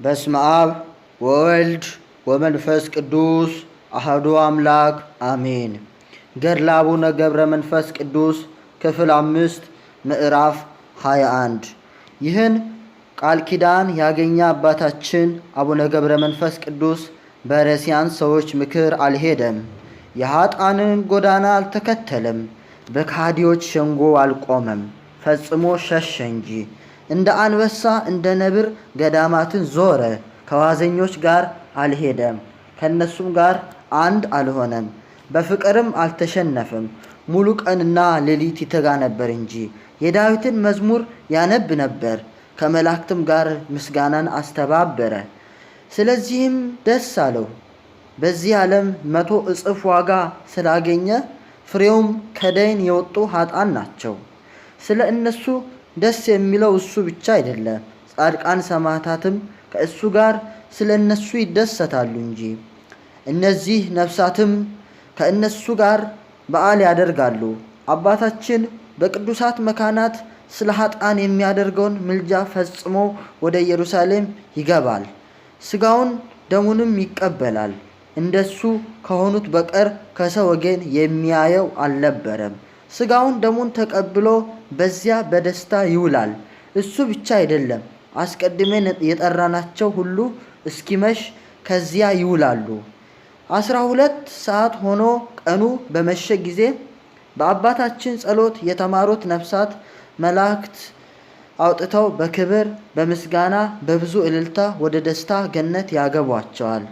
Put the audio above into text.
በስመ አብ ወወልድ ወመንፈስ ቅዱስ አሐዱ አምላክ አሜን። ገድለ አቡነ ገብረ መንፈስ ቅዱስ ክፍል 5 ምዕራፍ 21። ይህን ቃል ኪዳን ያገኘ አባታችን አቡነ ገብረ መንፈስ ቅዱስ በረሲያን ሰዎች ምክር አልሄደም፣ የኃጥአንን ጎዳና አልተከተለም፣ በካዲዎች ሸንጎ አልቆመም፣ ፈጽሞ ሸሸ እንጂ። እንደ አንበሳ እንደ ነብር ገዳማትን ዞረ፣ ከዋዘኞች ጋር አልሄደም፣ ከነሱም ጋር አንድ አልሆነም። በፍቅርም አልተሸነፈም፣ ሙሉ ቀንና ሌሊት ይተጋ ነበር እንጂ። የዳዊትን መዝሙር ያነብ ነበር፣ ከመላእክትም ጋር ምስጋናን አስተባበረ። ስለዚህም ደስ አለው። በዚህ ዓለም 100 እጥፍ ዋጋ ስላገኘ፣ ፍሬውም ከደይን የወጡ ኃጥአን ናቸው። ስለ እነሱ ደስ የሚለው እሱ ብቻ አይደለም፣ ጻድቃን ሰማዕታትም ከእሱ ጋር ስለ እነሱ ይደሰታሉ እንጂ። እነዚህ ነፍሳትም ከእነሱ ጋር በዓል ያደርጋሉ። አባታችን በቅዱሳት መካናት ስለ ኃጥአን የሚያደርገውን ምልጃ ፈጽሞ ወደ ኢየሩሳሌም ይገባል፣ ሥጋውን ደሙንም ይቀበላል። እንደሱ ከሆኑት በቀር ከሰው ወገን የሚያየው አልነበረም። ሥጋውን ደሙን ተቀብሎ በዚያ በደስታ ይውላል። እሱ ብቻ አይደለም፣ አስቀድመን የጠራናቸው ሁሉ እስኪመሽ ከዚያ ይውላሉ። 12 ሰዓት ሆኖ ቀኑ በመሸ ጊዜ በአባታችን ጸሎት የተማሩት ነፍሳት መላእክት አውጥተው በክብር በምስጋና በብዙ እልልታ ወደ ደስታ ገነት ያገቧቸዋል።